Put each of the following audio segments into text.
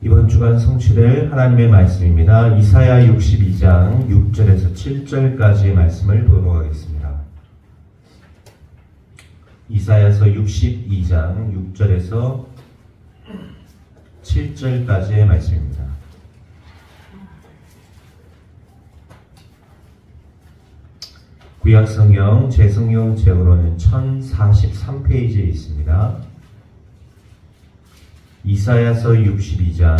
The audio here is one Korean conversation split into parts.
이번 주간 성취될 하나님의 말씀입니다. 이사야 62장 6절에서 7절까지의 말씀을 보도록 하겠습니다. 이사야서 62장 6절에서 7절까지의 말씀입니다. 구약성경 재성경 제어로는 1043페이지에 있습니다. 이사야서 62장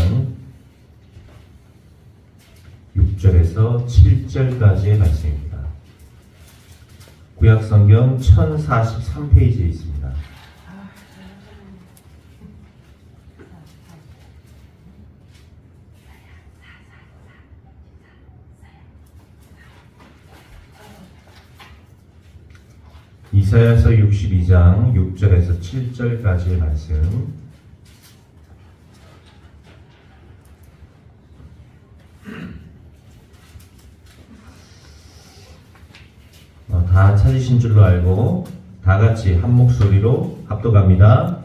6절에서 7절까지의 말씀입니다. 구약성경 1043페이지에 있습니다. 이사야서 62장 6절에서 7절까지의 말씀. 다 찾으신 줄로 알고 다 같이 한 목소리로 합독합니다.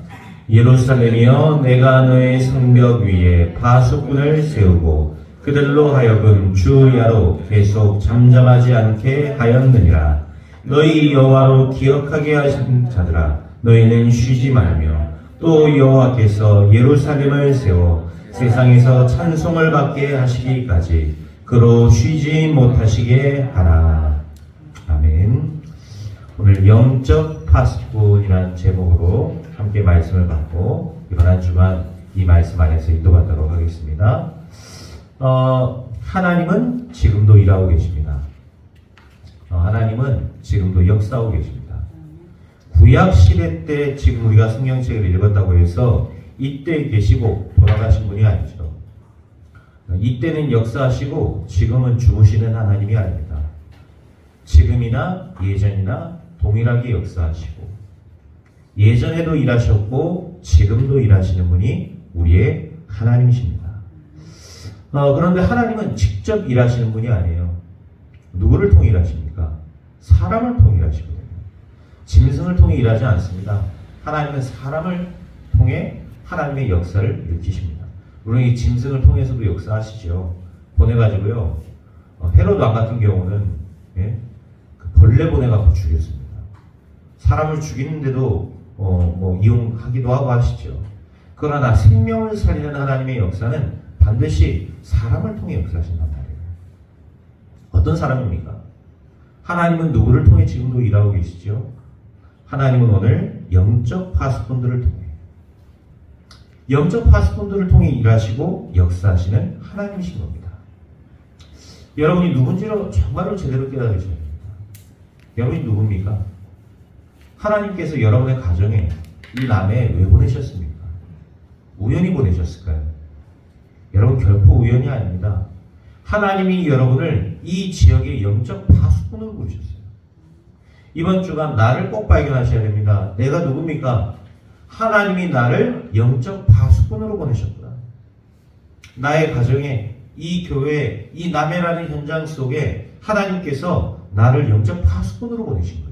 예루살렘이여, 내가 너의 성벽 위에 파수꾼을 세우고 그들로 하여금 주야로 계속 잠잠하지 않게 하였느니라. 너희 여호와로 기억하게 하신 자들아, 너희는 쉬지 말며 또 여호와께서 예루살렘을 세워 세상에서 찬송을 받게 하시기까지 그로 쉬지 못하시게 하라. 아멘. 오늘 영적 파수꾼이라는 제목으로 함께 말씀을 받고 이번 한 주간 이 말씀 안에서 인도받도록 하겠습니다. 하나님은 지금도 일하고 계십니다. 하나님은 지금도 역사하고 계십니다. 구약 시대 때 지금 우리가 성경책을 읽었다고 해서 이때 계시고 돌아가신 분이 아니죠. 이때는 역사하시고 지금은 주무시는 하나님이 아닙니다. 지금이나 예전이나 동일하게 역사하시고 예전에도 일하셨고 지금도 일하시는 분이 우리의 하나님이십니다. 그런데 하나님은 직접 일하시는 분이 아니에요. 누구를 통해 일하십니까? 사람을 통해 일하시거든요. 짐승을 통해 일하지 않습니다. 하나님은 사람을 통해 하나님의 역사를 일으키십니다. 물론 이 짐승을 통해서도 역사하시죠. 보내가지고요. 헤롯 왕 같은 경우는 벌레 보내갖고 죽였습니다. 사람을 죽이는데도 이용하기도 하고 하시죠. 그러나 생명을 살리는 하나님의 역사는 반드시 사람을 통해 역사하신단 말이에요. 어떤 사람입니까? 하나님은 누구를 통해 지금도 일하고 계시죠? 하나님은 오늘 영적 파수꾼들을 통해 영적 파수꾼들을 통해 일하시고 역사하시는 하나님이신 겁니다. 여러분이 누군지를 정말로 제대로 깨달으셔야 됩니다. 여러분이 누굽니까? 하나님께서 여러분의 가정에 이 남에 왜 보내셨습니까? 우연히 보내셨을까요? 여러분 결코 우연이 아닙니다. 하나님이 여러분을 이 지역의 영적 파수꾼으로 부르셨어요. 이번 주간 나를 꼭 발견하셔야 됩니다. 내가 누굽니까? 하나님이 나를 영적 파수꾼으로 보내셨구나. 나의 가정에, 이 교회, 이 남해라는 현장 속에 하나님께서 나를 영적 파수꾼으로 보내신 거예요.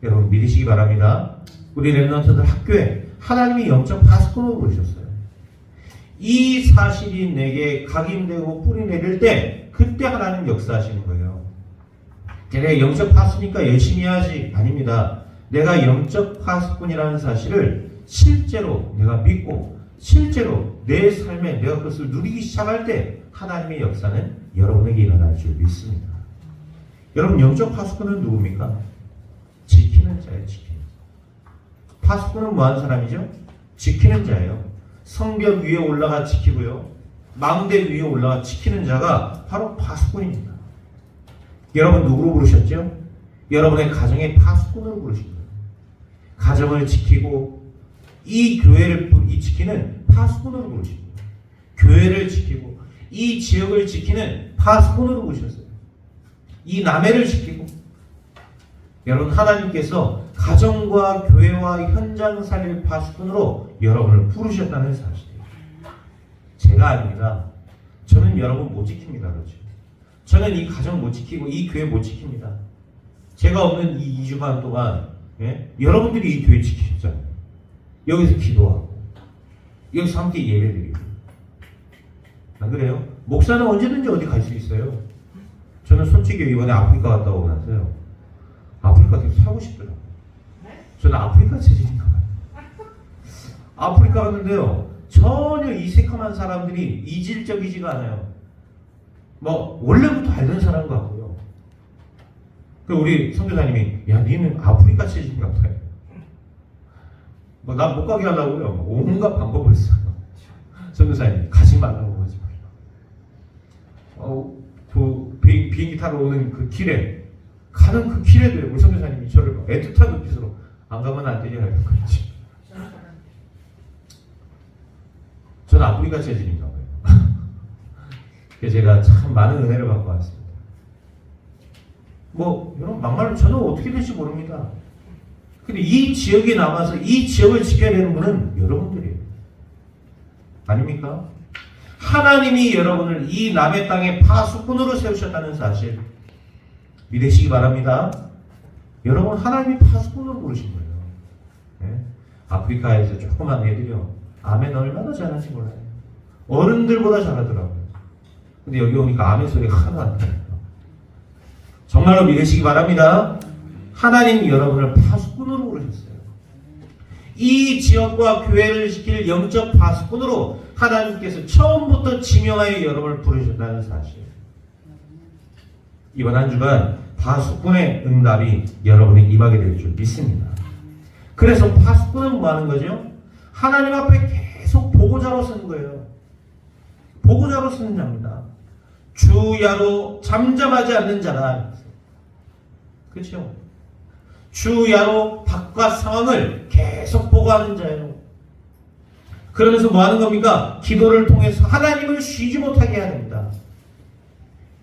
여러분 믿으시기 바랍니다. 우리 렘넌트들 학교에 하나님이 영적 파수꾼으로 부르셨어요. 이 사실이 내게 각인되고 뿌리 내릴 때 그때 하나님 역사하시는 거예요. 내가 영적 파수니까 열심히 해야지. 아닙니다. 내가 영적 파수꾼이라는 사실을 실제로 내가 믿고 실제로 내 삶에 내가 그것을 누리기 시작할 때 하나님의 역사는 여러분에게 일어날 줄 믿습니다. 여러분 영적 파수꾼은 누굽니까? 지키는 자예요. 지키는 자. 파수꾼은 뭐하는 사람이죠? 지키는 자예요. 성벽 위에 올라가 지키고요. 망대 위에 올라가 지키는 자가 바로 파수꾼입니다. 여러분 누구로 부르셨죠? 여러분의 가정의 파수꾼으로 부르신 거예요. 가정을 지키고 이 교회를 지키는 파수꾼으로 부르신 거예요. 교회를 지키고 이 지역을 지키는 파수꾼으로 부르셨어요. 이 남해를 지키고 여러분 하나님께서 가정과 교회와 현장 살릴 파수꾼으로 여러분을 부르셨다는 사실이에요. 제가 아닙니다. 저는 여러분 못 지킵니다. 그렇죠? 저는 이 가정 못 지키고 이 교회 못 지킵니다. 제가 없는 이 2주간 동안 여러분들이 이 교회 지키셨잖아요. 여기서 기도하고 여기서 함께 예배드리고 안 그래요? 목사는 언제든지 어디 갈 수 있어요. 저는 솔직히 이번에 아프리카 갔다 오고 나서요. 아프리카 되게 살고 싶더라고요. 저는 아프리카 체질인가 봐요. 아프리카 갔는데요. 전혀 이 새카만 사람들이 이질적이지가 않아요. 뭐 원래부터 알던 사람 같고요. 그 우리 선교사님이 야 니는 아프리카 체질인가 봐요. 뭐 나 못 가게 하려고요. 온갖 방법을 써요. 선교사님 가지 말라고 하지 말라고. 그 비행기 타러 오는 그 길에 가는 그 길에도요. 우리 선교사님이 저를 애틋한 눈빛으로 안 가면 안 되냐 이런 거지. 저는 아프리카 체질인가 봐요. 그래서 제가 참 많은 은혜를 받고 왔습니다. 뭐 여러분 막말로 저는 어떻게 될지 모릅니다. 근데 이 지역에 남아서 이 지역을 지켜야 되는 분은 여러분들이에요. 아닙니까? 하나님이 여러분을 이 남의 땅에 파수꾼으로 세우셨다는 사실 믿으시기 바랍니다. 여러분 하나님이 파수꾼으로 부르신 거예요. 네? 아프리카에서 조그만 애들이요. 아멘 얼마나 잘하는지 몰라요. 어른들보다 잘하더라고요. 근데 여기 오니까 아멘 소리가 하나도 안 나요. 정말로 믿으시기 바랍니다. 하나님 여러분을 파수꾼으로 부르셨어요. 이 지역과 교회를 지킬 영적 파수꾼으로 하나님께서 처음부터 지명하여 여러분을 부르셨다는 사실. 이번 한 주간 파수꾼의 응답이 여러분에 임하게 될 줄 믿습니다. 그래서 파수꾼은 뭐 하는 거죠? 하나님 앞에 계속 보고자로 쓰는 거예요. 보고자로 쓰는 자입니다. 주야로 잠잠하지 않는 자라. 그렇죠? 주야로 바깥 상황을 계속 보고하는 자예요. 그러면서 뭐 하는 겁니까? 기도를 통해서 하나님을 쉬지 못하게 해야 됩니다.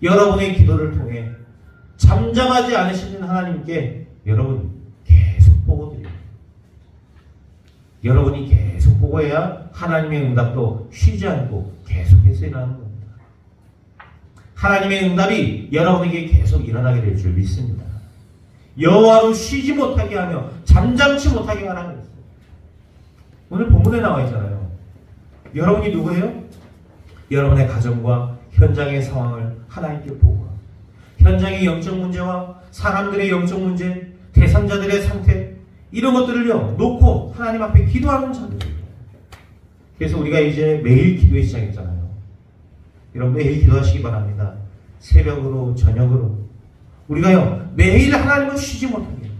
여러분의 기도를 통해 잠잠하지 않으시는 하나님께 여러분 계속 보고드려요. 여러분이 계속 보고해야 하나님의 응답도 쉬지 않고 계속해서 일어나는 겁니다. 하나님의 응답이 여러분에게 계속 일어나게 될 줄 믿습니다. 여호와로 쉬지 못하게 하며 잠잠치 못하게 하라는 거예요. 오늘 본문에 나와 있잖아요. 여러분이 누구예요? 여러분의 가정과 현장의 상황을 하나님께 보고 현장의 영적 문제와 사람들의 영적 문제, 대상자들의 상태 이런 것들을요 놓고 하나님 앞에 기도하는 자들이에요. 그래서 우리가 이제 매일 기도에 시작했잖아요. 여러분 매일 기도하시기 바랍니다. 새벽으로 저녁으로 우리가요 매일 하나님을 쉬지 못하게.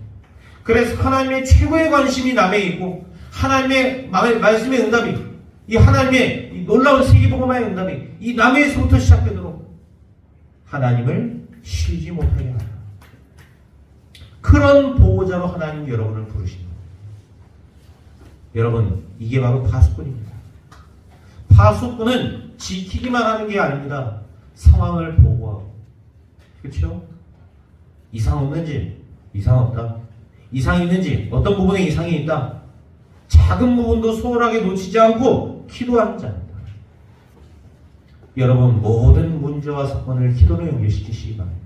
그래서 하나님의 최고의 관심이 남에 있고 하나님의 말씀의 응답이 이 하나님의 이 놀라운 세계복음화의 응답이 이 남에서부터 시작되도록 하나님을 쉬지 못하게 하라. 그런 보호자로 하나님 여러분을 부르십니다. 여러분 이게 바로 파수꾼입니다. 파수꾼은 지키기만 하는 게 아닙니다. 상황을 보고하고. 그렇죠? 이상 없는지 이상 없다. 이상 있는지 어떤 부분에 이상이 있다. 작은 부분도 소홀하게 놓치지 않고 기도하는 자입니다. 여러분 모든 문제와 사건을 기도로 연결시키시기 바랍니다.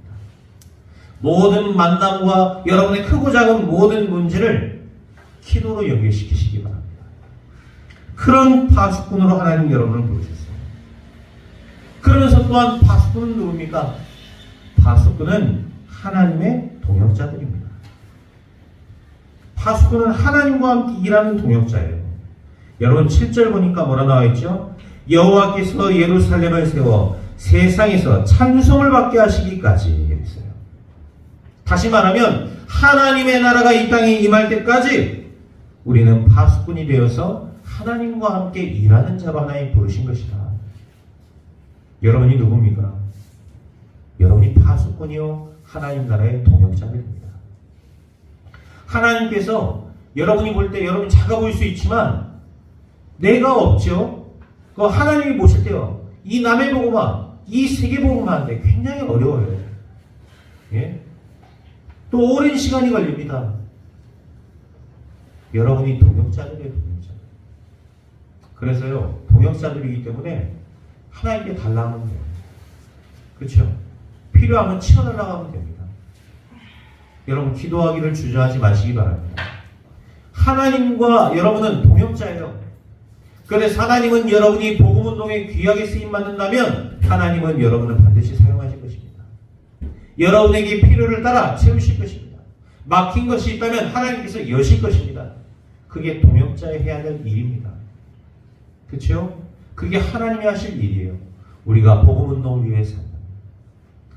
모든 만남과 여러분의 크고 작은 모든 문제를 기도로 연결시키시기 바랍니다. 그런 파수꾼으로 하나님 여러분을 부르셨어요. 그러면서 또한 파수꾼은 누굽니까? 파수꾼은 하나님의 동역자들입니다. 파수꾼은 하나님과 함께 일하는 동역자예요. 여러분 7절 보니까 뭐라 나와 있죠? 여호와께서 예루살렘을 세워 세상에서 찬송을 받게 하시기까지 했어요. 다시 말하면 하나님의 나라가 이 땅에 임할 때까지 우리는 파수꾼이 되어서 하나님과 함께 일하는 자로 하나님 부르신 것이다. 여러분이 누굽니까? 여러분이 파수꾼이요 하나님 나라의 동역자들입니다. 하나님께서 여러분이 볼 때 여러분 작아 보일 수 있지만 내가 없죠. 그 하나님이 보실 때요 이 남의 복음화, 이 세계 복음화인데 굉장히 어려워요. 예? 또 오랜 시간이 걸립니다. 여러분이 동역자들이에요, 동역자. 그래서요 동역자들이기 때문에 하나님께 달라하면 돼요. 그렇죠? 필요하면 치워달라고 하면 됩니다. 여러분 기도하기를 주저하지 마시기 바랍니다. 하나님과 여러분은 동역자예요. 그래서 하나님은 여러분이 복음운동에 귀하게 쓰임받는다면 하나님은 여러분을 반드시 사용하실 것입니다. 여러분에게 필요를 따라 채우실 것입니다. 막힌 것이 있다면 하나님께서 여실 것입니다. 그게 동역자에 해야 될 일입니다. 그렇죠? 그게 하나님이 하실 일이에요. 우리가 복음운동을 위해 산다.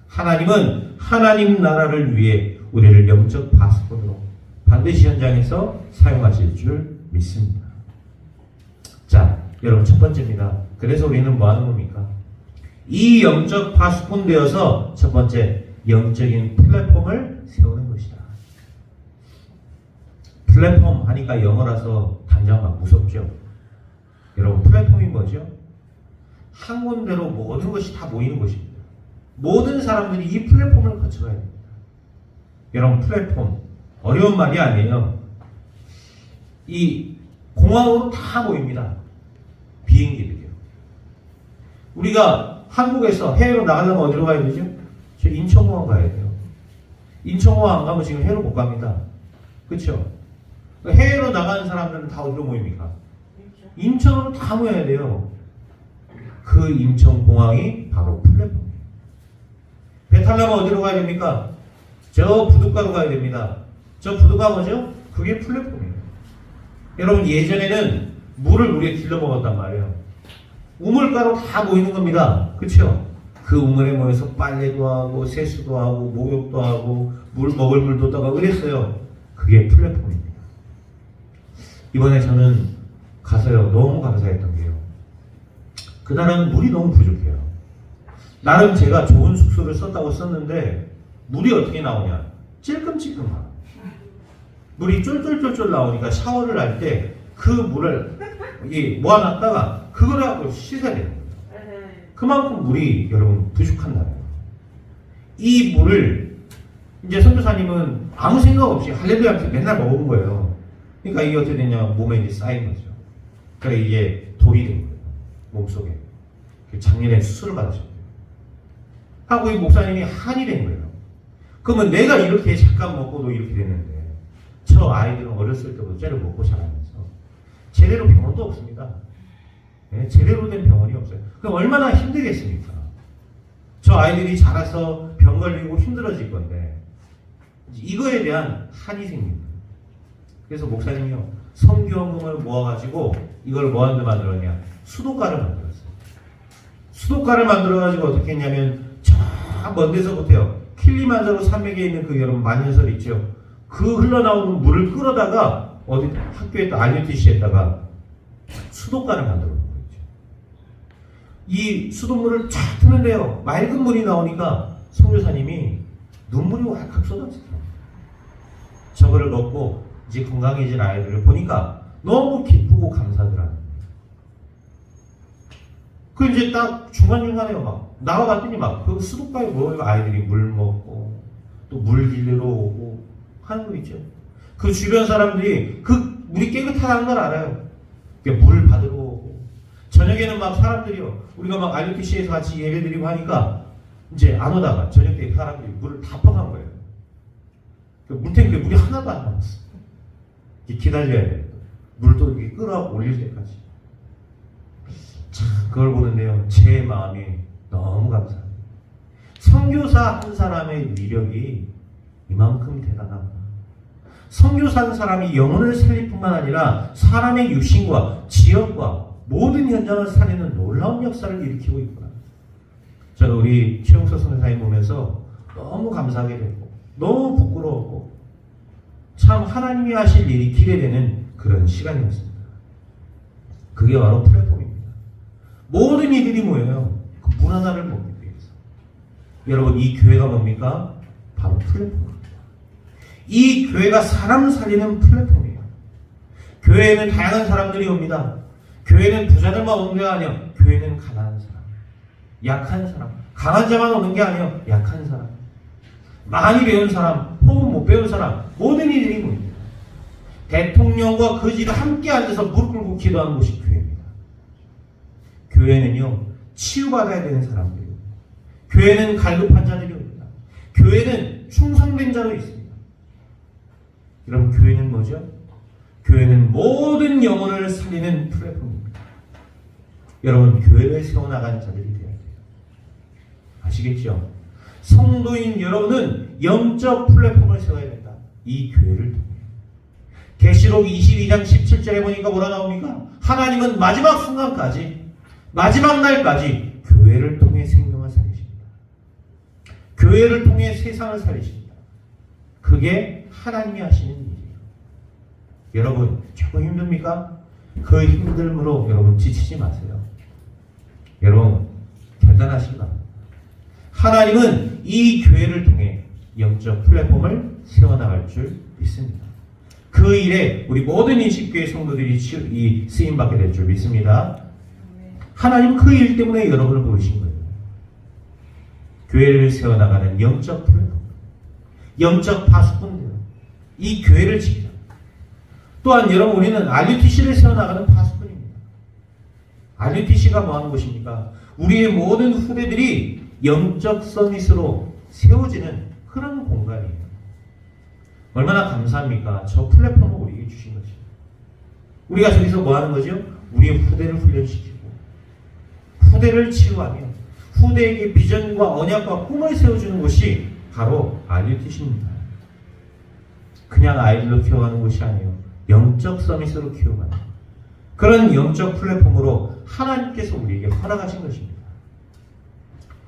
하나님은 하나님 나라를 위해 우리를 영적 파수꾼으로 반드시 현장에서 사용하실 줄 믿습니다. 자, 여러분 첫 번째입니다. 그래서 우리는 뭐 하는 겁니까? 이 영적 파수꾼 되어서 첫 번째 영적인 플랫폼을 세우는 것이다. 플랫폼 하니까 영어라서 당장 막 무섭죠. 여러분 플랫폼이 뭐죠? 한 군데로 모든 것이 다 모이는 것입니다. 모든 사람들이 이 플랫폼을 거쳐가야 됩니다. 여러분 플랫폼 어려운 말이 아니에요. 이 공항으로 다 모입니다. 비행기들이요. 우리가 한국에서 해외로 나가려면 어디로 가야 되죠? 저 인천공항 가야 돼요. 인천공항 안 가면 지금 해외로 못 갑니다. 그렇죠? 해외로 나가는 사람들은 다 어디로 모입니까? 인천으로 다 모여야 돼요. 그 인천공항이 바로 플랫폼이에요. 배 타려면 어디로 가야 됩니까? 저 부둣가로 가야 됩니다. 저 부둣가 뭐죠? 그게 플랫폼이에요. 여러분 예전에는 물을 우리가 길러 먹었단 말이에요. 우물가로 다 모이는 겁니다. 그렇죠? 그 우물에 모여서 빨래도 하고 세수도 하고 목욕도 하고 물 먹을 물도 떠가고 그랬어요. 그게 플랫폼입니다. 이번에 저는 가서요 너무 감사했던 게요. 그날은 물이 너무 부족해요. 나름 제가 좋은 숙소를 썼다고 썼는데 물이 어떻게 나오냐? 찔끔찔끔하고 물이 쫄쫄쫄쫄 나오니까 샤워를 할 때 그 물을 모아놨다가 그걸 갖고 씻어야 돼요. 그만큼 물이 여러분 부족한다고요. 이 물을 이제 선교사님은 아무 생각 없이 할렐루야한테 맨날 먹은 거예요. 그러니까 이게 어떻게 되냐 몸에 이제 쌓인 거죠. 그래 이게 돌이 된 거예요. 몸속에. 작년에 수술을 받으셨대요. 하고 이 목사님이 한이 된 거예요. 그러면 내가 이렇게 잠깐 먹고도 이렇게 됐는데 저 아이들은 어렸을 때부터 쟤를 먹고 자라면서 제대로 병원도 없습니다. 네? 제대로 된 병원이 없어요. 그럼 얼마나 힘들겠습니까? 저 아이들이 자라서 병 걸리고 힘들어질 건데 이거에 대한 한이 생깁니다. 그래서 목사님이요 성교원금을 모아가지고 이걸 뭐하는데 만들었냐 수도가를 만들었어요. 수도가를 만들어가지고 어떻게 했냐면 저 먼 데서부터요 킬리만자로 산맥에 있는 그 여러분 만년설 있죠. 그 흘러나오는 물을 끌어다가 어디 학교에다 RUTC에다가 수도가를 만들어 놓은 거죠. 이 수돗물을 쫙 트는데요 맑은 물이 나오니까 선교사님이 눈물이 왈칵 쏟아지더라고요. 저거를 먹고 이제 건강해진 아이들을 보니까 너무 기쁘고 감사하더라고요. 그 이제 딱 중간중간에요 막 나와봤더니 막 그 수도가에 모여서 아이들이 물 먹고 또 물 길러 오고 하는 거 있죠. 그 주변 사람들이 그 물이 깨끗하다는 걸 알아요. 물 받으러 오고 저녁에는 막 사람들이요 우리가 막 RUTC에서 같이 예배드리고 하니까 이제 안 오다가 저녁 때 사람들이 물을 다 퍼간 거예요. 물탱크에 물이 하나도 안 남았어. 기다려야 돼요. 물도 이렇게 끌어 올릴 때까지. 참 그걸 보는데요 제 마음이 너무 감사합니다. 선교사 한 사람의 위력이 이만큼 대단합니다. 선교사 한 사람이 영혼을 살릴 뿐만 아니라 사람의 육신과 지역과 모든 현장을 살리는 놀라운 역사를 일으키고 있구나. 저는 우리 최용석 선교사님 보면서 너무 감사하게 되고 너무 부끄러웠고 참 하나님이 하실 일이 기대되는 그런 시간이었습니다. 그게 바로 플랫폼입니다. 모든 이들이 모여요. 그 물 하나를 먹기 위해서. 여러분 이 교회가 뭡니까? 바로 플랫폼입니다. 이 교회가 사람 살리는 플랫폼이에요. 교회에는 다양한 사람들이 옵니다. 교회는 부자들만 오는 게 아니에요. 교회는 가난한 사람, 약한 사람, 강한 자만 오는 게 아니에요. 약한 사람, 많이 배운 사람, 혹은 못 배운 사람, 모든 이들이 모입니다. 대통령과 거지가 함께 앉아서 무릎 꿇고 기도하는 곳이 교회입니다. 교회는요 치유받아야 되는 사람들이요. 교회는 갈급한 자들이 옵니다. 교회는 충성된 자로 있습니다. 여러분 교회는 뭐죠? 교회는 모든 영혼을 살리는 플랫폼입니다. 여러분 교회를 세워나가는 자들이 되어야 돼요. 아시겠죠? 성도인 여러분은 영적 플랫폼을 세워야 된다. 이 교회를 통해. 계시록 22장 17절에 보니까 뭐라 나옵니까? 하나님은 마지막 순간까지, 마지막 날까지 교회를 통해 생명을 살리십니다. 교회를 통해 세상을 살리십니다. 그게 하나님이 하시는 일이에요. 여러분 조금 힘듭니까? 그 힘듦으로 여러분 지치지 마세요. 여러분 결단하시기 바랍니다. 하나님은 이 교회를 통해 영적 플랫폼을 세워나갈 줄 믿습니다. 그 일에 우리 모든 인식교회 성도들이 쓰임받게 될 줄 믿습니다. 하나님은 그 일 때문에 여러분을 부르신 거예요. 교회를 세워나가는 영적 플랫폼, 영적 파수꾼들, 이 교회를 지키자. 또한 여러분 우리는 RUTC를 세워나가는 파수꾼입니다. RUTC가 뭐하는 곳입니까? 우리의 모든 후대들이 영적 서밋으로 세워지는 그런 공간이에요. 얼마나 감사합니까? 저 플랫폼을 우리에게 주신 것이에요. 우리가 저기서 뭐 하는 거죠? 우리의 후대를 훈련시키고 후대를 치유하며 후대에게 비전과 언약과 꿈을 세워주는 곳이 바로 RUTC입니다. 그냥 아이들로 키워가는 곳이 아니에요. 영적 서밋으로 키워가는 그런 영적 플랫폼으로 하나님께서 우리에게 허락하신 것입니다.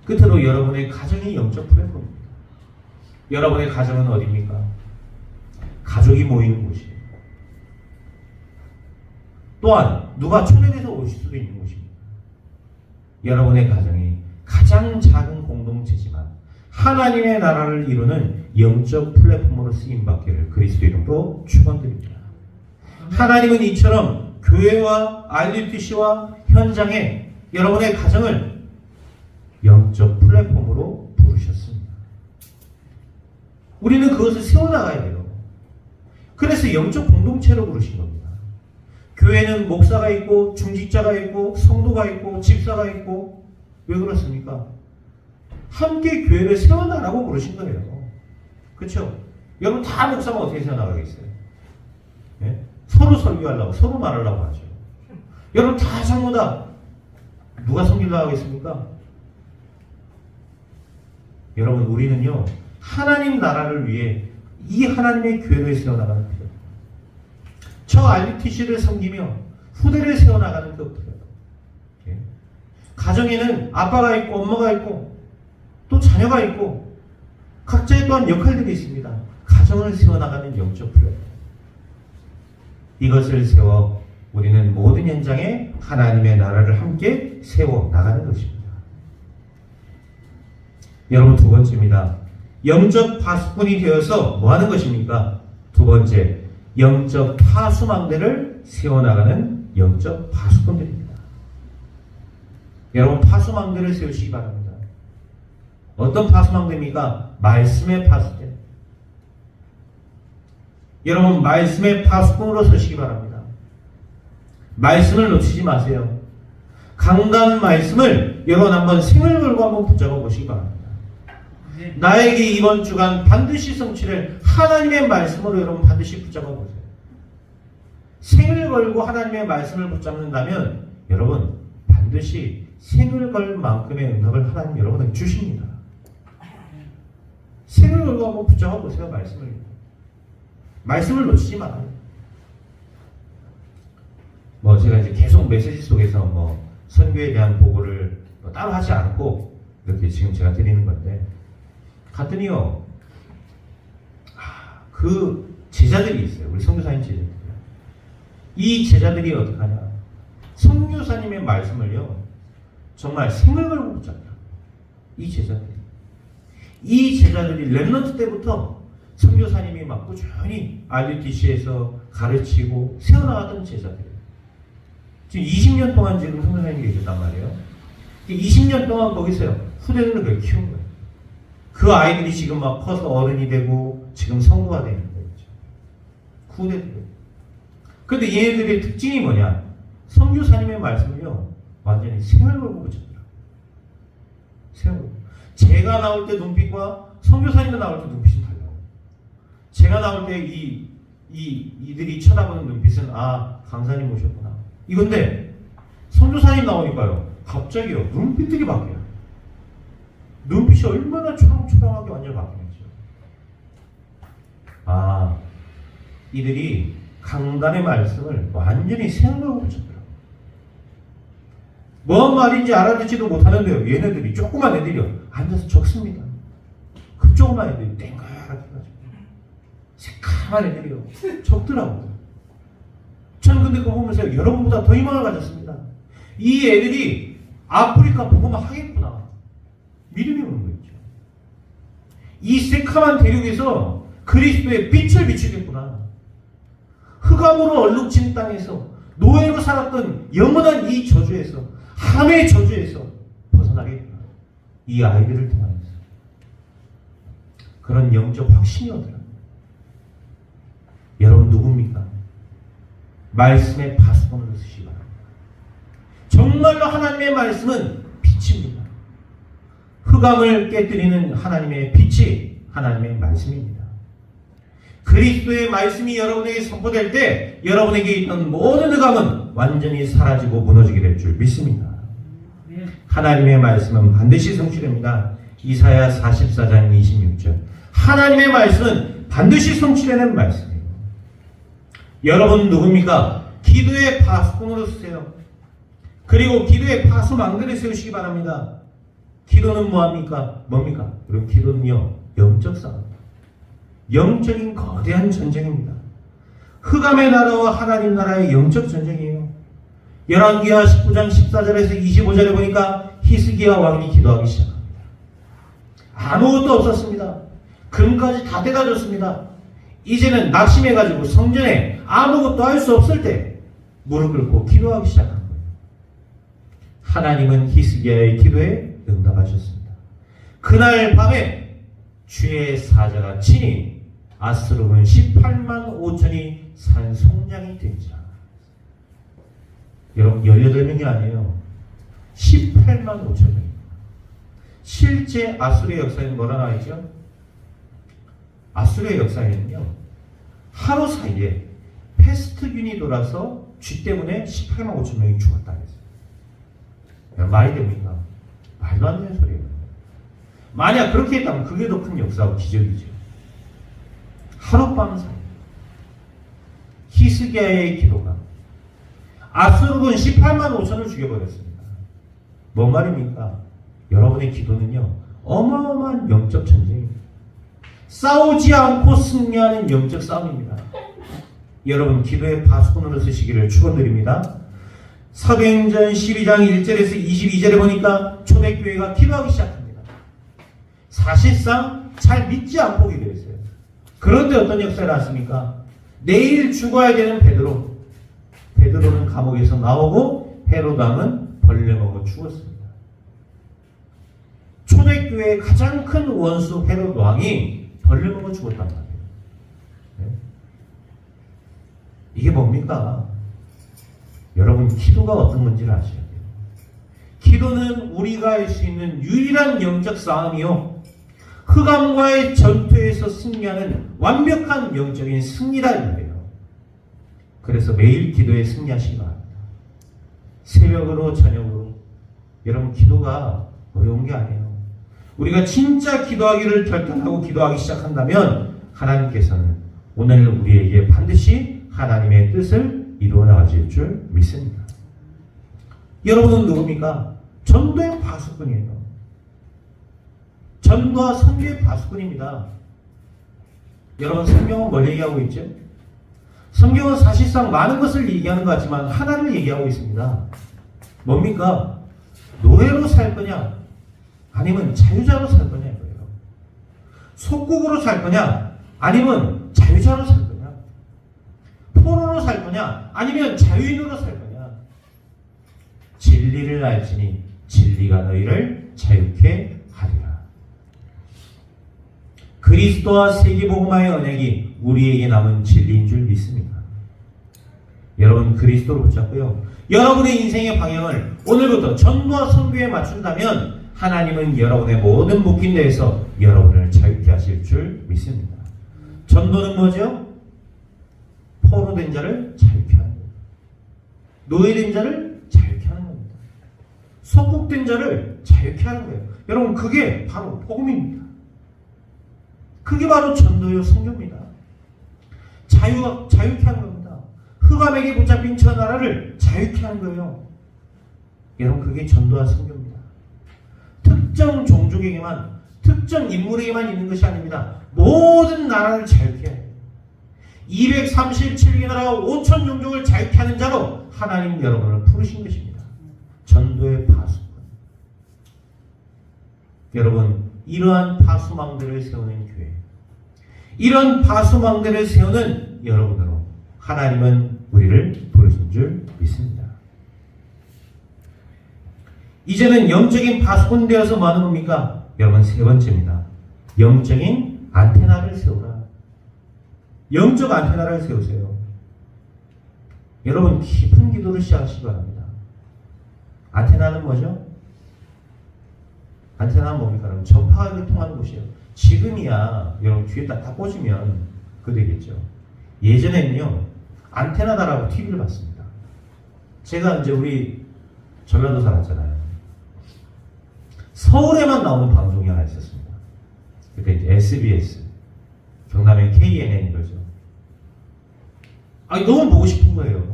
끝으로 여러분의 가정이 영적 플랫폼입니다. 여러분의 가정은 어디입니까? 가족이 모이는 곳이에요. 또한 누가 초대돼서 오실 수도 있는 곳입니다. 여러분의 가정이 가장 작은 공동체지만 하나님의 나라를 이루는 영적 플랫폼으로 쓰임받기를 그리스도 이름으로 축원드립니다. 하나님은 이처럼 교회와 RUTC와 현장에 여러분의 가정을 영적 플랫폼으로 부르셨습니다. 우리는 그것을 세워나가야 돼요. 그래서 영적 공동체로 부르신 겁니다. 교회는 목사가 있고 중직자가 있고 성도가 있고 집사가 있고 왜 그렇습니까? 함께 교회를 세워나가라고 부르신 거예요. 그렇죠? 여러분 다 목사면 어떻게 세워나가겠어요? 네? 서로 설교하려고 서로 말하려고 하죠. 여러분 다 장로다 누가 섬기려고 하겠습니까? 여러분 우리는요 하나님 나라를 위해 이 하나님의 교회를 세워나가는 필요. 저 RUTC를 섬기며 후대를 세워나가는 그 필요. 예? 가정에는 아빠가 있고 엄마가 있고 또 자녀가 있고 각자의 또한 역할들이 있습니다. 가정을 세워나가는 영적 플랫폼. 이것을 세워 우리는 모든 현장에 하나님의 나라를 함께 세워나가는 것입니다. 여러분 두 번째입니다. 영적 파수꾼이 되어서 뭐 하는 것입니까? 두 번째, 영적 파수망대를 세워나가는 영적 파수꾼들입니다. 여러분 파수망대를 세우시기 바랍니다. 어떤 파수망대입니까? 말씀의 파수대. 여러분 말씀의 파수꾼으로 서시기 바랍니다. 말씀을 놓치지 마세요. 강단 말씀을 여러분 한번 생을 걸고 한번 붙잡아 보시기 바랍니다. 나에게 이번 주간 반드시 성취될 하나님의 말씀으로 여러분 반드시 붙잡아 보세요. 생을 걸고 하나님의 말씀을 붙잡는다면 여러분 반드시 생을 걸 만큼의 응답을 하나님 여러분에게 주십니다. 생을 걸고 한번 붙잡아 보세요. 말씀을 놓치지 말아요. 제가 이제 계속 메시지 속에서 선교에 대한 보고를 따로 하지 않고 이렇게 지금 제가 드리는 건데 갔더니요 그 제자들이 있어요. 우리 선교사님 제자들. 이 제자들이 어떻게 하냐? 선교사님의 말씀을요 정말 생을 걸고 붙잡니다. 이 제자들이 렘넌트 때부터 선교사님이 막 꾸준히 RUTC에서 가르치고 세워나갔던 제자들이에요. 지금 20년 동안 지금 선교사님이 계셨단 말이에요. 20년 동안 거기서 후대들을 그렇게 키운 거예요. 그 아이들이 지금 막 커서 어른이 되고 지금 성도가 되는 거예요. 후대들. 근데 얘네들의 특징이 뭐냐? 선교사님의 말씀을요 완전히 생을 걸고 붙였더라. 제가 나올 때 눈빛과 선교사님이 나올 때 눈빛이 달라요. 제가 나올 때 이들이 쳐다보는 눈빛은 강사님 오셨구나. 이건데 선교사님 나오니까요. 갑자기요. 눈빛들이 바뀌어요. 눈빛이 얼마나 초롱초롱하게 완전히 바뀌었죠. 아, 이들이 강단의 말씀을 완전히 생각하고 붙였더라고요. 뭔 말인지 알아듣지도 못하는데요. 얘네들이 조그만 애들이요. 앉아서 적습니다. 그 조그만 애들이 땡가랗게 해가지고 새카만 애들이요. 적더라고요. 저는 근데 그거 보면서 여러분보다 더 희망을 가졌습니다. 이 애들이 아프리카 복음을 하겠구나. 믿음이 오는 거였죠. 이 새카만 대륙에서 그리스도의 빛을 비추겠구나. 흑암으로 얼룩진 땅에서 노예로 살았던 영원한 이 저주에서, 함의 저주에서 벗어나겠구나. 이 아이들을 통하여서. 그런 영적 확신이 오더라고요. 여러분 누굽니까? 말씀의 파수꾼으로 쓰시기 바랍니다. 정말로 하나님의 말씀은 빛입니다. 흑암을 깨뜨리는 하나님의 빛이 하나님의 말씀입니다. 그리스도의 말씀이 여러분에게 선포될 때 여러분에게 있던 모든 흑암은 완전히 사라지고 무너지게 될 줄 믿습니다. 하나님의 말씀은 반드시 성취됩니다. 이사야 44장 26절. 하나님의 말씀은 반드시 성취되는 말씀이에요. 여러분 누굽니까? 기도의 파수꾼으로 쓰세요. 그리고 기도의 파수망들을 세우시기 바랍니다. 기도는 뭐합니까? 뭡니까? 그럼 기도는요, 영적 싸움. 영적인 거대한 전쟁입니다. 흑암의 나라와 하나님 나라의 영적 전쟁이에요. 열왕기하 19장 14절에서 25절에 보니까 히스기야 왕이 기도하기 시작합니다. 아무것도 없었습니다. 금까지 다 떼다 줬습니다. 이제는 낙심해가지고 성전에 아무것도 할 수 없을 때 무릎 꿇고 기도하기 시작한 거예요. 하나님은 히스기야의 기도에 응답하셨습니다. 그날 밤에 주의 사자가 친히 아스룹은 18만 5천이 산 송장이 된지라. 여러분 18명이 아니에요. 18만 5천명입니다. 실제 아수르의 역사에는 뭐라 나와 있죠? 아수르의 역사에는요, 하루 사이에 패스트균이 돌아서 쥐 때문에 18만 5천 명이 죽었다 그랬어요. 말이 됩니까? 말도 안 되는 소리예요. 만약 그렇게 했다면 그게 더 큰 역사고 기적이죠. 하룻밤 사이 히스기야의 기도가 아수르는 18만 5천을 죽여버렸습니다. 뭔 말입니까? 여러분의 기도는요, 어마어마한 영적 전쟁입니다. 싸우지 않고 승리하는 영적 싸움입니다. 여러분 기도의 파수꾼으로 쓰시기를 축원드립니다. 사도행전 12장 1절에서 22절에 보니까 초대교회가 기도하기 시작합니다. 사실상 잘 믿지 않고 기도했어요. 그런데 어떤 역사가 났습니까? 내일 죽어야 되는 베드로는 감옥에서 나오고 헤로당은 벌레 먹어 죽었습니다. 초대교회의 가장 큰 원수 헤롯 왕이 벌레 먹어 죽었단 말이에요. 네? 이게 뭡니까? 여러분 기도가 어떤 건지를 아셔야 돼요. 기도는 우리가 할 수 있는 유일한 영적 싸움이요, 흑암과의 전투에서 승리하는 완벽한 영적인 승리라 이거예요. 그래서 매일 기도에 승리하시기 바랍니다. 새벽으로 저녁으로. 여러분 기도가 어려운 게 아니에요. 우리가 진짜 기도하기를 결단하고 기도하기 시작한다면 하나님께서는 오늘 우리에게 반드시 하나님의 뜻을 이루어 나가실 줄 믿습니다. 여러분은 누굽니까? 전도의 파수꾼이에요. 전도와 선교의 파수꾼입니다. 여러분 성경은 뭘 얘기하고 있죠? 성경은 사실상 많은 것을 얘기하는 것 같지만 하나를 얘기하고 있습니다. 뭡니까? 노예로 살 거냐? 아니면 자유자로 살 거냐 이거예요. 속국으로 살 거냐? 아니면 자유자로 살 거냐? 포로로 살 거냐? 아니면 자유인으로 살 거냐? 진리를 알지니 진리가 너희를 자유케 하리라. 그리스도와 세계복음화의 언약이 우리에게 남은 진리인 줄 믿습니다. 여러분 그리스도를 붙잡고요, 여러분의 인생의 방향을 오늘부터 전도와 선교에 맞춘다면 하나님은 여러분의 모든 묶인 데에서 여러분을 자유케 하실 줄 믿습니다. 전도는 뭐죠? 포로된 자를 자유케 하는 겁니다. 노예된 자를 자유케 하는 겁니다. 속국된 자를 자유케 하는 거예요. 여러분, 그게 바로 복음입니다. 그게 바로 전도요 선교입니다. 자유케 하는 겁니다. 흑암에게 붙잡힌 저 나라를 자유케 하는 거예요. 여러분, 그게 전도와 선교입니다. 특정 종족에게만, 특정 인물에게만 있는 것이 아닙니다. 모든 나라를 자유케 해요. 237개 나라와 5천 종족을 자유케 하는 자로 하나님 여러분을 부르신 것입니다. 전도의 파수꾼. 여러분, 이러한 파수망대를 세우는 교회, 이런 파수망대를 세우는 여러분으로 하나님은 우리를 부르신 줄 믿습니다. 이제는 영적인 파수꾼 되어서 뭐 하는 겁니까? 여러분, 세 번째입니다. 영적인 안테나를 세우라. 영적 안테나를 세우세요. 여러분, 깊은 기도를 시작하시기 바랍니다. 안테나는 뭐죠? 안테나는 뭡니까? 그럼 전파가 통하는 곳이에요. 지금이야 여러분 귀에다 딱 꽂으면 그거 되겠죠. 예전에는요 안테나다라고 TV를 봤습니다. 제가 이제 우리 전라도 살았잖아요. 서울에만 나오는 방송이 하나 있었습니다. 그때 이제 SBS, 경남의 KNN 이거죠. 아니 너무 보고 싶은 거예요.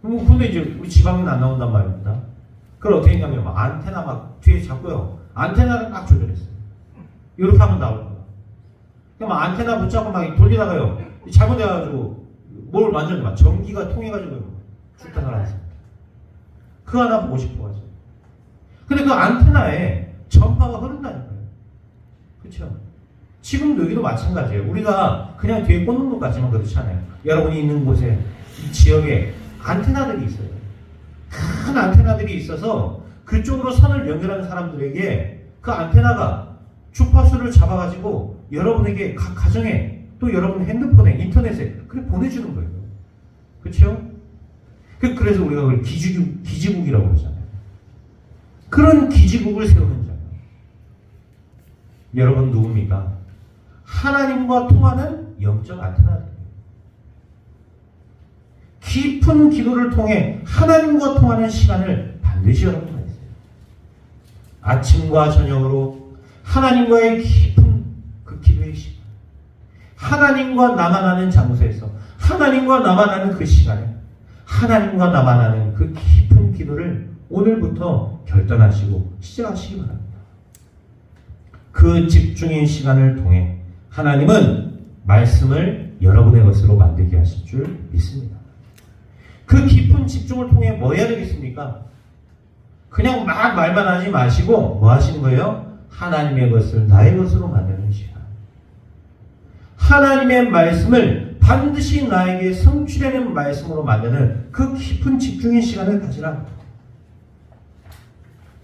근데 이제 우리 지방은 안 나온단 말입니다. 그걸 어떻게 했냐면 막 안테나 막 뒤에 잡고요. 안테나를 딱 조절했어요. 이렇게 하면 나올 거야. 그럼 안테나 붙잡고 막 돌리다가요. 잘못해가지고 뭘 만졌는데 막 전기가 통해가지고 죽다 살아났습니다. 그거 하나 보고 싶어가지고. 근데 그 안테나에 전파가 흐른다니까요. 그렇죠? 지금도 여기도 마찬가지예요. 우리가 그냥 뒤에 꽂는 것 같지만 그렇지 않아요. 여러분이 있는 곳에 이 지역에 안테나들이 있어요. 큰 안테나들이 있어서 그쪽으로 선을 연결하는 사람들에게 그 안테나가 주파수를 잡아가지고 여러분에게 각 가정에 또 여러분 핸드폰에 인터넷에 그래 보내주는 거예요. 그렇죠? 그래서 우리가 그걸 기지국이라고 그러잖아요. 그런 기지국을 세우는 자예요. 여러분 누굽니까? 하나님과 통하는 영적 안테나들. 깊은 기도를 통해 하나님과 통하는 시간을 반드시 여러분 가지세요. 아침과 저녁으로 하나님과의 깊은 그 기도의 시간, 하나님과 나만 아는 장소에서 하나님과 나만 아는 그 시간에 하나님과 나만 아는 그 깊은 기도를 오늘부터 결단하시고 시작하시기 바랍니다. 그 집중의 시간을 통해 하나님은 말씀을 여러분의 것으로 만들게 하실 줄 믿습니다. 그 깊은 집중을 통해 뭐 해야 되겠습니까? 그냥 막 말만 하지 마시고 뭐 하시는 거예요? 하나님의 것을 나의 것으로 만드는 시간. 하나님의 말씀을 반드시 나에게 성취되는 말씀으로 만드는 그 깊은 집중의 시간을 가지라.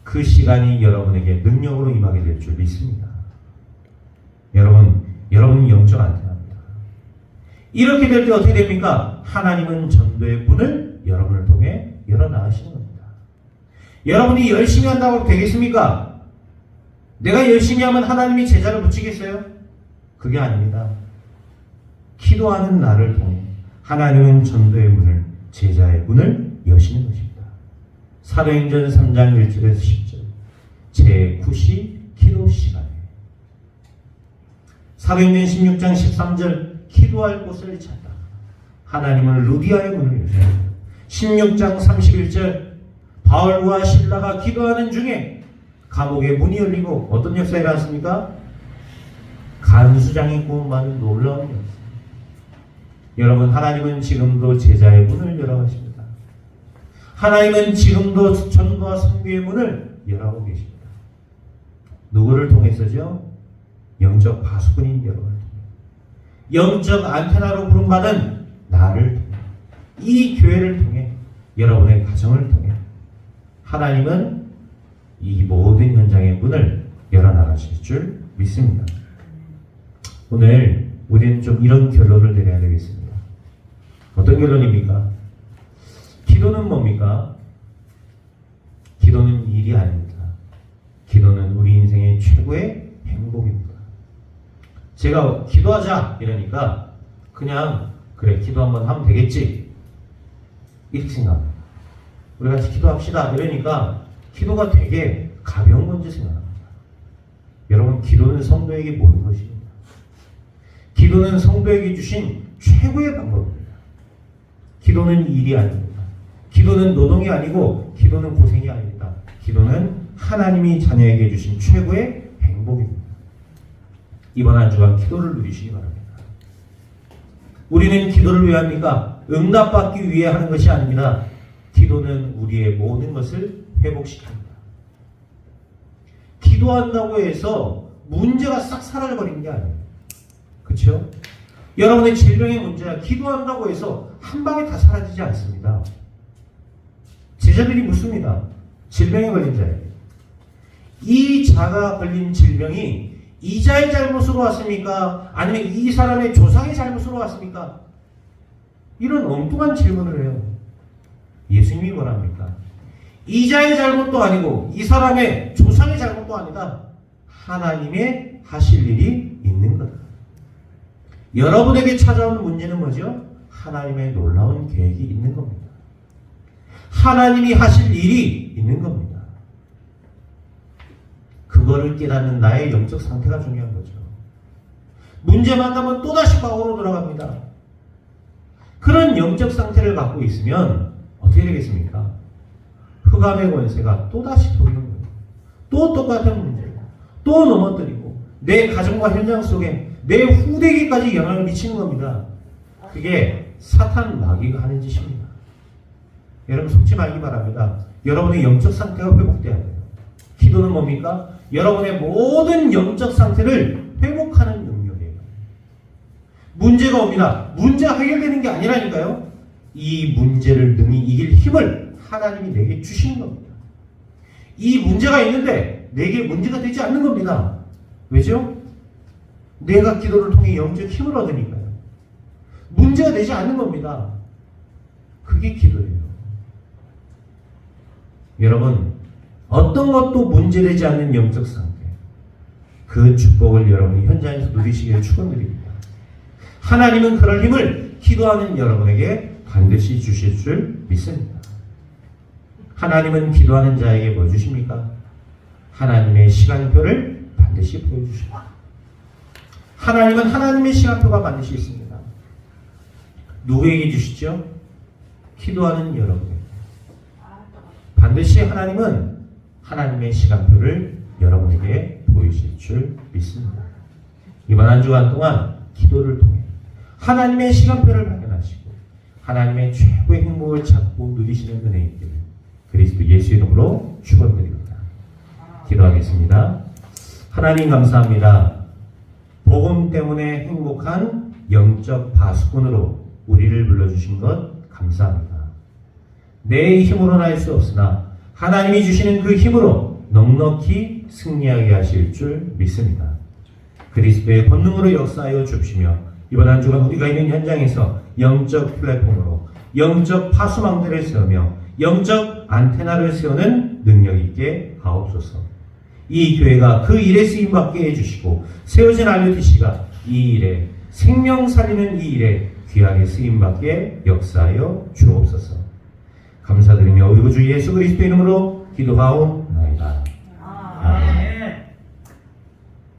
그 시간이 여러분에게 능력으로 임하게 될 줄 믿습니다. 여러분이 영적 안테나입니다. 이렇게 될 때 어떻게 됩니까? 하나님은 전도의 문을 여러분을 통해 열어나가시는 겁니다. 여러분이 열심히 한다고 되겠습니까? 내가 열심히 하면 하나님이 제자를 붙이겠어요? 그게 아닙니다. 기도하는 나를 통해 하나님은 전도의 문을, 제자의 문을 여시는 것입니다. 사도행전 3장 1절에서 10절 제9시 기도 시간에, 사도행전 16장 13절 기도할 곳을 찾다. 하나님은 루디아의 문을 여십니다. 16장 31절 바울과 실라가 기도하는 중에 감옥의 문이 열리고 어떤 역사가 일어났습니까? 간수장이 구원받는 놀라운 역사. 여러분, 하나님은 지금도 제자의 문을 열어가십니다. 하나님은 지금도 전도와 선교의 문을 열어가고 계십니다. 누구를 통해서죠? 영적 파수꾼인 여러분을 통해, 영적 안테나로 부름받은 나를 통해, 이 교회를 통해, 여러분의 가정을 통해 하나님은 이 모든 현장의 문을 열어나가실 줄 믿습니다. 오늘 우리는 좀 이런 결론을 내려야 되겠습니다. 어떤 결론입니까? 기도는 뭡니까? 기도는 일이 아닙니다. 기도는 우리 인생의 최고의 행복입니다. 제가 기도하자 이러니까 그냥 그래 기도 한번 하면 되겠지 이렇게 생각합니다. 우리 같이 기도합시다. 이러니까 기도가 되게 가벼운 건지 생각합니다. 여러분, 기도는 성도에게 모든 것입니다. 기도는 성도에게 주신 최고의 방법입니다. 기도는 일이 아닙니다. 기도는 노동이 아니고 기도는 고생이 아닙니다. 기도는 하나님이 자녀에게 주신 최고의 행복입니다. 이번 한 주간 기도를 누리시기 바랍니다. 우리는 기도를 왜 합니까? 응답받기 위해 하는 것이 아닙니다. 기도는 우리의 모든 것을 회복시킵니다. 기도한다고 해서 문제가 싹 사라져버리는 게 아니에요. 그렇죠? 여러분의 질병의 문제가 기도한다고 해서 한 방에 다 사라지지 않습니다. 제자들이 묻습니다. 질병에 걸린 자에게. 이 자가 걸린 질병이 이 자의 잘못으로 왔습니까? 아니면 이 사람의 조상의 잘못으로 왔습니까? 이런 엉뚱한 질문을 해요. 예수님이 뭐랍니까? 이 자의 잘못도 아니고 이 사람의 조상의 잘못도 아니다. 하나님의 하실 일이 있는 거다. 여러분에게 찾아온 문제는 뭐죠? 하나님의 놀라운 계획이 있는 겁니다. 하나님이 하실 일이 있는 겁니다. 그거를 깨닫는 나의 영적 상태가 중요한 거죠. 문제 만나면 또다시 과거로 돌아갑니다. 그런 영적 상태를 갖고 있으면 어떻게 되겠습니까? 흑암의 권세가 또다시 도는 거예요. 또 똑같은 문제고 또 넘어뜨리고 내 가정과 현장 속에 내 후대기까지 영향을 미치는 겁니다. 그게 사탄 마귀가 하는 짓입니다. 여러분 속지 말기 바랍니다. 여러분의 영적 상태가 회복돼야 돼요. 기도는 뭡니까? 여러분의 모든 영적 상태를 회복하는 능력이에요. 문제가 옵니다. 문제가 해결되는 게 아니라니까요. 이 문제를 능히 이길 힘을 하나님이 내게 주시는 겁니다. 이 문제가 있는데 내게 문제가 되지 않는 겁니다. 왜죠? 내가 기도를 통해 영적 힘을 얻으니까요. 문제가 되지 않는 겁니다. 그게 기도예요. 여러분, 어떤 것도 문제되지 않는 영적 상태, 그 축복을 여러분이 현장에서 누리시기를 축원드립니다. 하나님은 그럴 힘을 기도하는 여러분에게 반드시 주실 줄 믿습니다. 하나님은 기도하는 자에게 뭐 주십니까? 하나님의 시간표를 반드시 보여주십니다. 하나님은 하나님의 시간표가 반드시 있습니다. 누구에게 주시죠? 기도하는 여러분에게. 반드시 하나님은 하나님의 시간표를 여러분에게 보이실 줄 믿습니다. 이번 한 주간 동안 기도를 통해 하나님의 시간표를 발견하시고 하나님의 최고의 행복을 찾고 누리시는 은혜 있기를 그리스도 예수 이름으로 축원드립니다. 기도하겠습니다. 하나님 감사합니다. 복음 때문에 행복한 영적 파수꾼으로 우리를 불러주신 것 감사합니다. 내 힘으로는 할 수 없으나 하나님이 주시는 그 힘으로 넉넉히 승리하게 하실 줄 믿습니다. 그리스도의 권능으로 역사하여 주시며 이번 한 주간 우리가 있는 현장에서 영적 플랫폼으로 영적 파수망대를 세우며 영적 안테나를 세우는 능력 있게 하옵소서. 이 교회가 그 일에 쓰임받게 해주시고 세워진 RUTC가 이 일에 생명 살리는 이 일에 귀하게 쓰임받게 역사하여 주옵소서. 감사드리며 우리 구주 예수 그리스도 이름으로 기도하옵